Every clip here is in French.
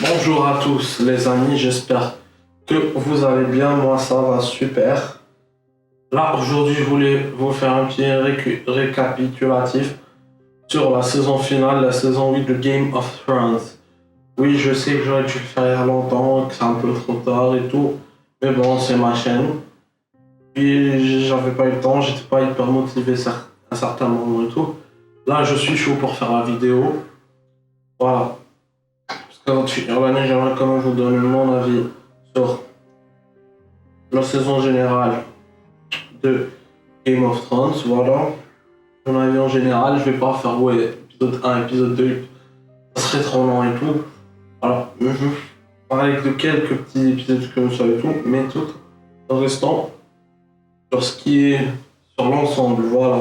Bonjour à tous les amis, j'espère que vous allez bien, moi ça va super. Là aujourd'hui je voulais vous faire un petit récapitulatif sur la saison finale, la saison 8 de Game of Thrones. Oui, je sais que j'aurais dû le faire il y a longtemps, que c'est un peu trop tard et tout, mais bon, c'est ma chaîne. Puis j'avais pas eu le temps, j'étais pas hyper motivé à certains moments et tout. Là je suis chaud pour faire la vidéo. Voilà. Avant de finir l'année, j'aimerais quand même vous donner mon avis sur la saison générale de Game of Thrones. Voilà. Mon avis en général, je vais pas faire épisode 1, épisode 2, ça serait trop long et tout. Voilà. Je vais parler de quelques petits épisodes comme ça et tout, mais tout en restant sur ce qui est sur l'ensemble. Voilà.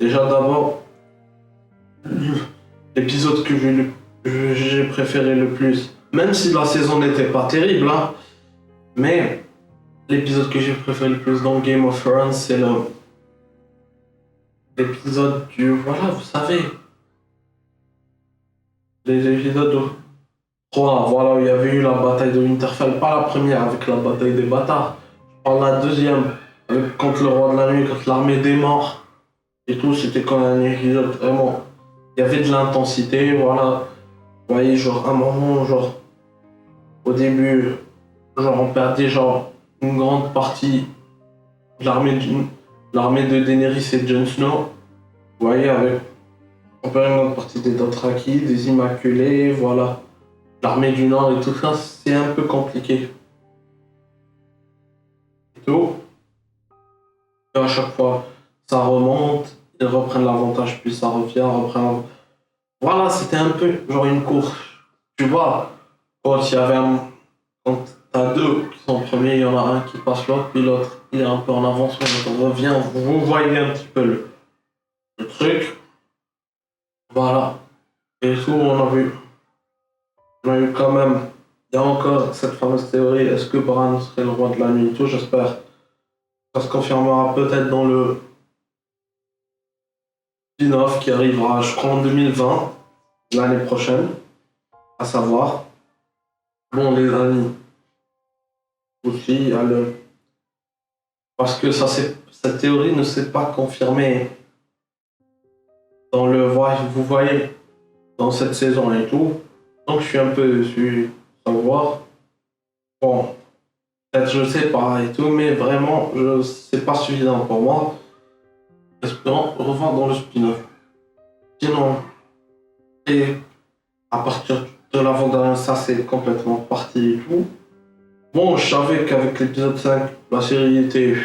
Déjà d'abord, l'épisode que j'ai préféré le plus, même si la saison n'était pas terrible, hein, mais l'épisode que j'ai préféré le plus dans Game of Thrones, c'est l'épisode du... Voilà, vous savez. Les épisodes 3, voilà, où il y avait eu la bataille de Winterfell. Pas la première avec la bataille des bâtards. Je parle de la deuxième, contre le roi de la nuit, contre l'armée des morts. Et tout, c'était quand même un épisode vraiment... Il y avait de l'intensité, voilà. Vous voyez, genre, un moment, genre... Au début, genre, on perdait, genre, une grande partie de l'armée de Daenerys et de Jon Snow. Vous voyez, avec on perd une grande partie des Dothraki, des Immaculés, voilà. L'armée du Nord et tout ça, c'est un peu compliqué. Et tout. Et à chaque fois, ça remonte, ils reprennent l'avantage, puis ça revient, reprennent. Voilà, c'était un peu genre une course. Tu vois, quand il y avait quand t'as deux qui sont premiers, il y en a un qui passe l'autre, puis l'autre, il est un peu en avance, on revient, vous voyez un petit peu le truc. Voilà. Et tout, on a eu quand même, il y a encore cette fameuse théorie, est-ce que Bran serait le roi de la nuit et tout, j'espère. Ça se confirmera peut-être dans le spin-off qui arrivera, je crois, en 2020, l'année prochaine, à savoir. Bon, les amis, aussi, il y a le... Parce que cette théorie ne s'est pas confirmée dans vous voyez, dans cette saison et tout. Donc je suis un peu déçu de savoir. Bon, peut-être je sais pas et tout, mais vraiment, c'est pas suffisant pour moi. Espérons revoir dans le spin-off. Sinon, et à partir de l'avant-dernier, ça c'est complètement parti et tout. Bon, je savais qu'avec l'épisode 5, la série était...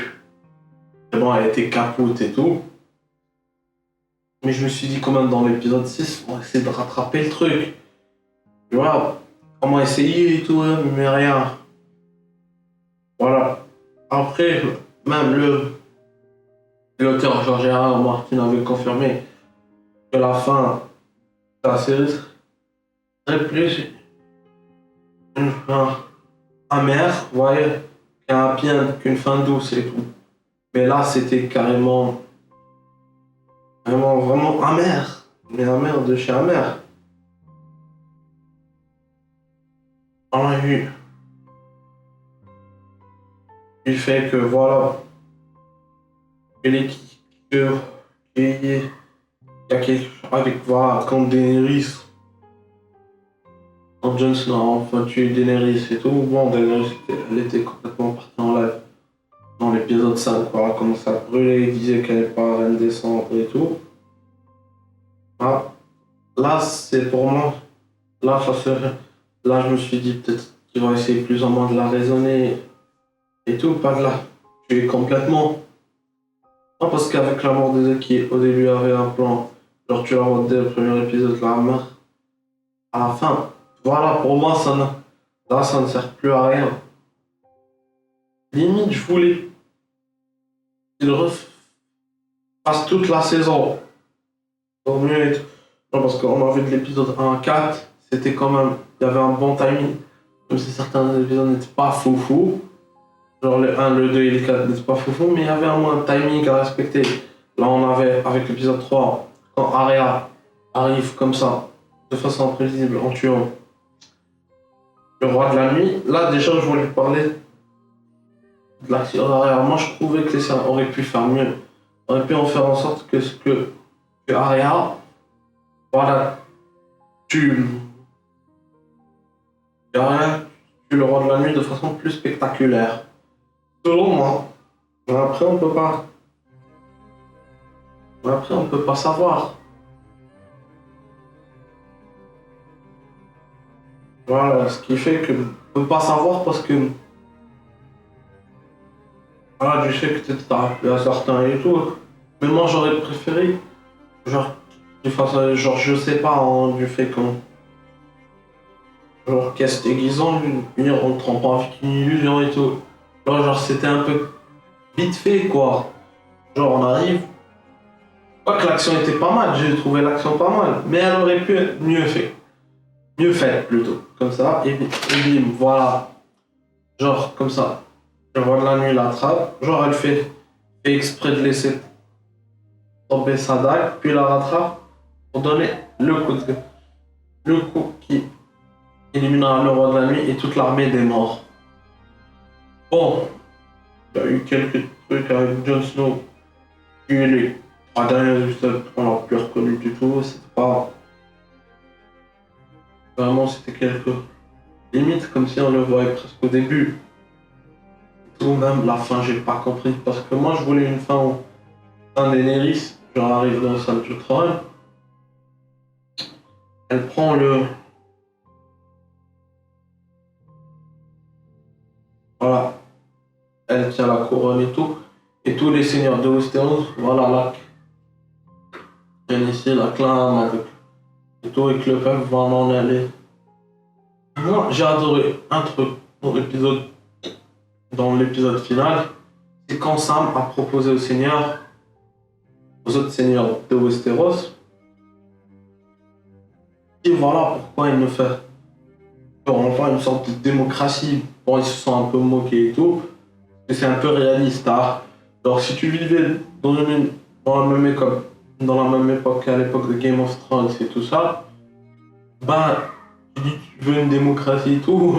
Bon, elle était capote et tout. Mais je me suis dit quand même dans l'épisode 6, on va essayer de rattraper le truc. Tu vois, on va essayer et tout, mais rien. Voilà. Après, même l'auteur George R. R. Martin avait confirmé que la fin de la série serait plus une fin amère, vous voyez, qu'une fin douce et tout. Mais là, c'était carrément, vraiment amer. Mais amer de chez amer. On a eu du fait que voilà, que l'équipe qui y a quelque chose avec voilà, contre Daenerys, quand Jon Snow a enfin tué Daenerys et tout, bon, Daenerys elle était complètement partie en live dans l'épisode 5, voilà, comment ça brûlait, il disait qu'elle n'est pas reine des cendres et tout. Ah, là, c'est pour moi, là, ça serait, là, je me suis dit peut-être qu'ils vont essayer plus ou moins de la raisonner et tout, pas de la tuer complètement. Non, parce qu'avec la mort des qui au début avait un plan, genre tu la vois dès le premier épisode, la meurt à la fin. Voilà, pour moi, ça ne sert plus à rien. Limite, je voulais qu'il refasse toute la saison. Tant mieux et tout. Non, parce qu'on a vu de l'épisode 1 à 4, c'était quand même, il y avait un bon timing. Même si certains épisodes n'étaient pas foufou. Genre le 1, le 2 et le 4 n'étaient pas foufou, mais il y avait un moins de timing à respecter. Là, on avait, avec l'épisode 3, quand Arya arrive comme ça, de façon imprévisible, en tuant roi de la nuit. Là, déjà, je voulais parler de l'action arrière. Moi, je trouvais que ça aurait pu faire mieux. On aurait pu en faire en sorte que Arya, voilà, tue, Arya tue le roi de la nuit de façon plus spectaculaire. Selon moi. Mais après, on peut pas. Mais après, on peut pas savoir. Voilà, ce qui fait que on peut pas savoir parce que voilà, je sais que t'es rappelé à certains et tout. Mais moi, j'aurais préféré, genre, qu'il fasse, genre, je sais pas, hein, du fait qu'on, genre, qu'est-ce déguisant, on trompe pas avec une illusion et tout. Genre, c'était un peu vite fait, quoi. Genre, on arrive. Pas que l'action était pas mal, j'ai trouvé l'action pas mal, mais elle aurait pu être mieux faite. Mieux faite, plutôt. Comme ça, et bim, voilà. Genre, comme ça. Le roi de la nuit l'attrape. Genre, elle fait exprès de laisser tomber sa dague, puis la rattrape pour donner le coup qui éliminera le roi de la nuit et toute l'armée des morts. Bon, il y a eu quelques trucs avec Jon Snow. Puis les 3 derniers épisodes, on l'a plus reconnu du tout. C'était pas. Vraiment, c'était quelques limites, comme si on le voyait presque au début. Tout même la fin, j'ai pas compris. Parce que moi, je voulais une fin où un Daenerys, genre, arrive dans la salle du trône. Elle prend le. Voilà. Elle tient la couronne et tout. Et tous les seigneurs de Westeros, voilà, là, viennent ici, l'acclament avec et tout, et que le peuple va en aller. Moi, j'ai adoré un truc dans l'épisode final, c'est quand Sam a proposé aux autres seigneurs de Westeros, et voilà pourquoi il ne fait enfin une sorte de démocratie. Bon, ils se sont un peu moqués et tout, mais c'est un peu réaliste. Hein. Alors, si tu vivais dans dans la même époque qu'à l'époque de Game of Thrones et tout ça, ben, tu dis que tu veux une démocratie et tout,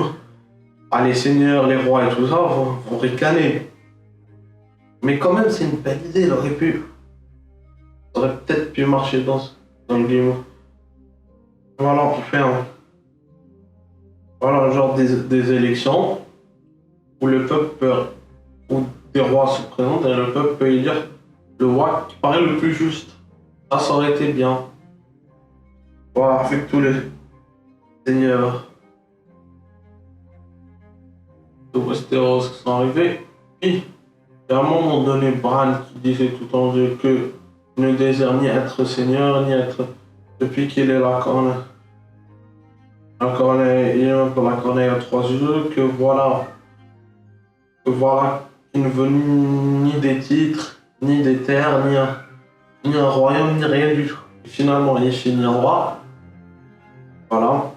ah, les seigneurs, les rois et tout ça vont ricaner. Mais quand même, c'est une belle idée, ça aurait peut-être pu marcher dans le Game of. Voilà, on fait voilà, genre des élections où le peuple peut, où des rois se présentent et le peuple peut élire le roi qui paraît le plus juste. Ça aurait été bien. Voilà, avec tous les seigneurs de Westeros qui sont arrivés. Puis, il y a un moment donné, Bran qui disait tout en jeu que ne désire ni être seigneur, ni être. Depuis qu'il est là, il est un peu la corneille à 3 yeux, que voilà, qu'il ne veut ni des titres, ni des terres, ni un royaume, ni rien du tout. Et finalement, il finit roi. Voilà,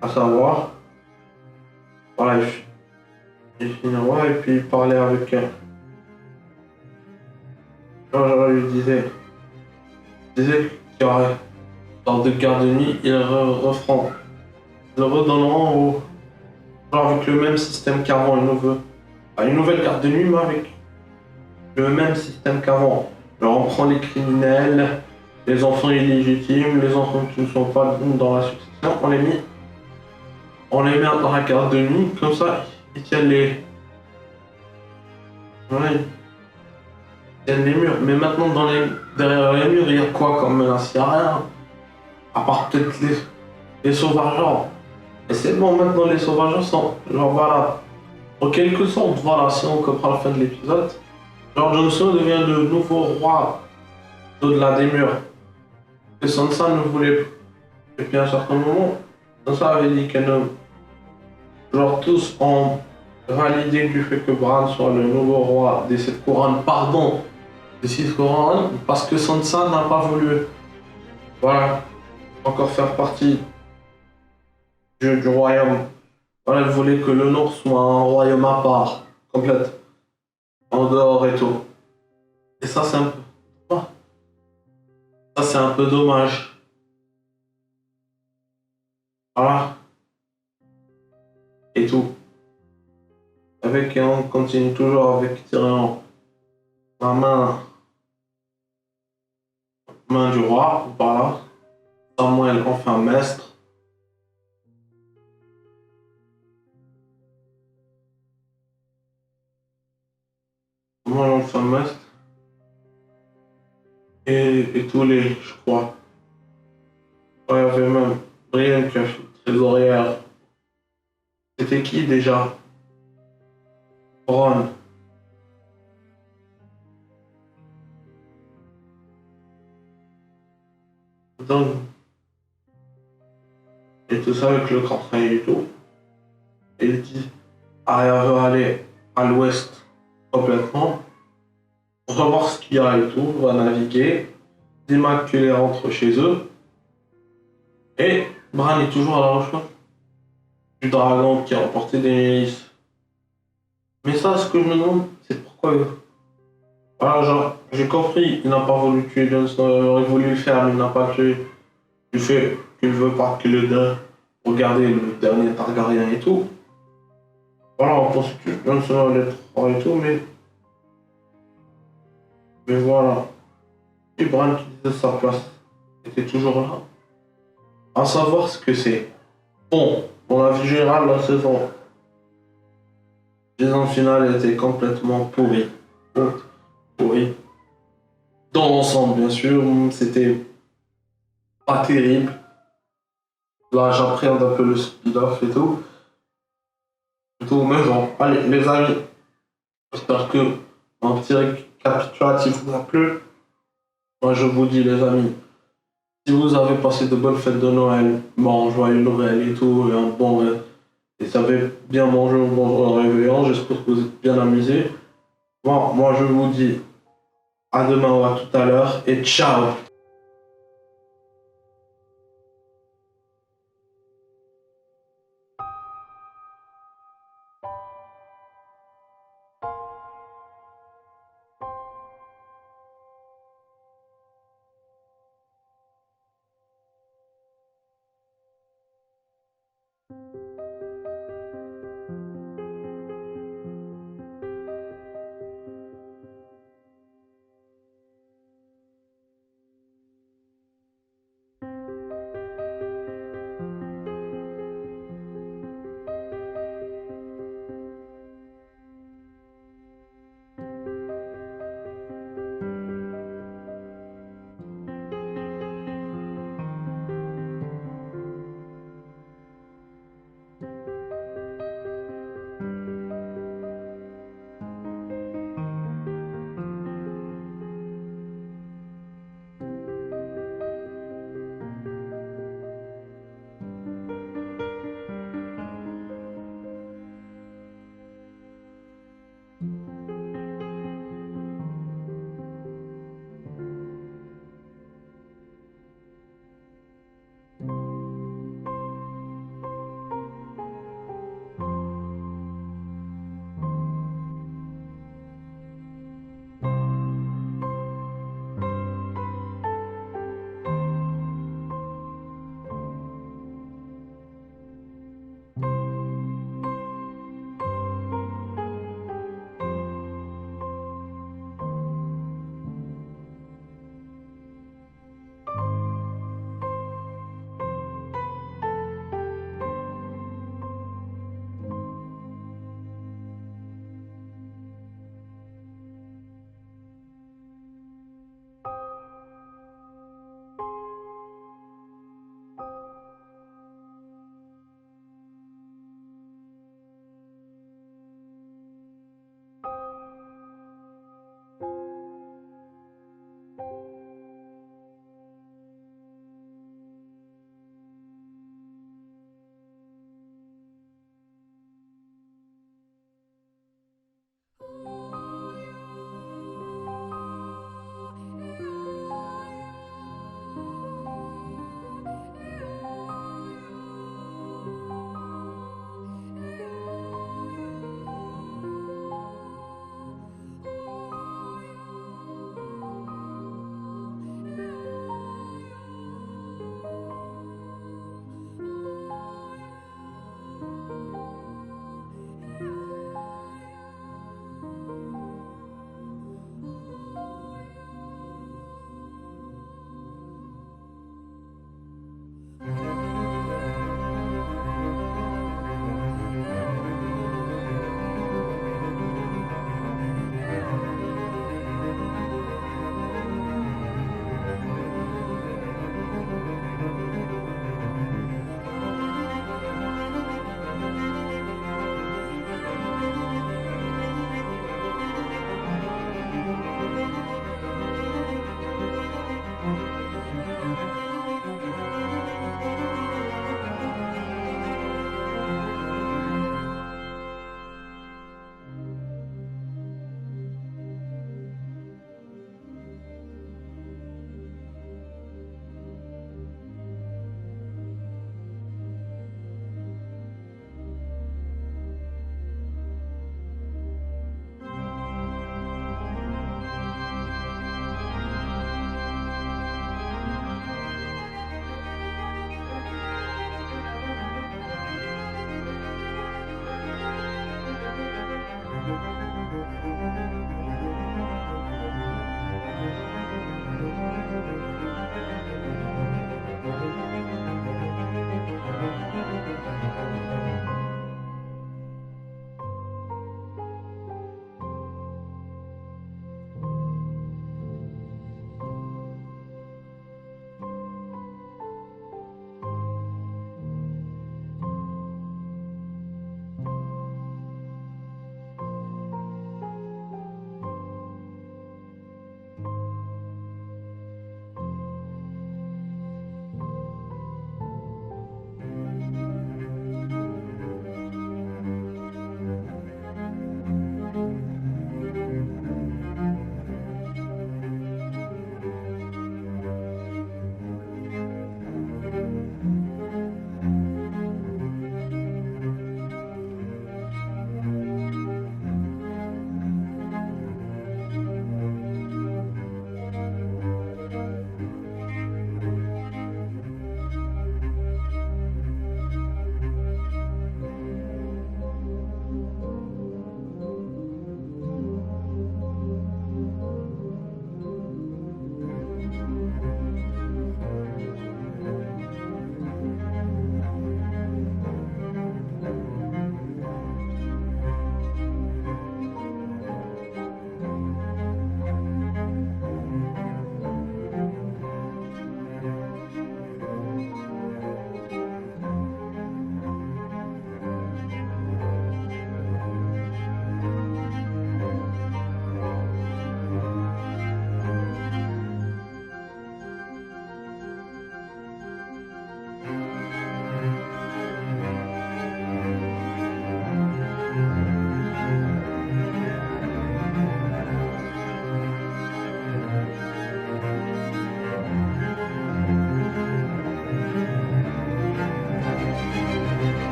à savoir. Voilà, il finit roi et puis il parlait avec elle. Genre, il disait qu'il y aurait dans de garde de nuit, ils referont, ils le redonneront genre avec le même système qu'avant, une nouvelle garde de nuit, mais avec le même système qu'avant. Genre, on prend les criminels, les enfants illégitimes, les enfants qui ne sont pas dans la succession, on les met dans la garde de nuit, comme ça, ils tiennent ouais, ils tiennent les murs. Mais maintenant, derrière les murs, il y a quoi comme menace? Il n'y a rien. À part peut-être les sauvageants. Et c'est bon, maintenant les sauvageants sont. Genre voilà. En quelque sorte, voilà, si on comprend la fin de l'épisode, genre Jon Snow devient le nouveau roi au-delà des murs. Et Sansa ne voulait plus. Et puis à un certain moment, Sansa avait dit qu'elle ne. Genre tous ont validé du fait que Bran soit le nouveau roi des 7 couronnes, pardon, des 6 couronnes, parce que Sansa n'a pas voulu. Voilà. Encore faire partie du royaume. Voilà, elle voulait que le Nord soit un royaume à part, complète, en dehors et tout. Et ça, c'est un peu. Oh, ça, c'est un peu dommage. Voilà. et tout. Avec et on continue toujours avec tirant la main du roi, voilà. Samuel enfin maître. Samuel enfin maître. Et tous les, je crois. Ouais, il y avait même Brienne qui a fait trésorière. C'était qui déjà? Ron. Donc, et tout ça avec le conseil et tout. Et il dit, Arya veut aller à l'ouest complètement. On va voir ce qu'il y a et tout. On va naviguer. L'Immaculée rentre chez eux. Et Bran est toujours à la recherche du dragon qui a emporté Daenerys. Mais ça, ce que je me demande, c'est pourquoi. Voilà, genre, j'ai compris, il n'a pas voulu tuer Jon Snow, il aurait voulu le faire, mais il n'a pas tué. Du fait qu'il veut pas que le nain regarde le dernier Targaryen et tout. Voilà, on pense que Jon Snow allait être fort et tout, mais voilà. Et Bran qui disait sa place était toujours là. À savoir ce que c'est. Bon, mon avis général, la saison finale était complètement pourrie. Pourrie. Dans l'ensemble, bien sûr, c'était pas terrible. Là, j'appréhende un peu le speed-off et tout. Mais bon, allez, les amis, j'espère que mon petit récapitulatif vous a plu. Moi, je vous dis, les amis, si vous avez passé de bonnes fêtes de Noël, bon, joyeux Noël et tout, et un bon, et ça avez bien mangé au bon réveillon, j'espère que vous êtes bien amusés. Bon, moi, je vous dis à demain ou à tout à l'heure, et ciao!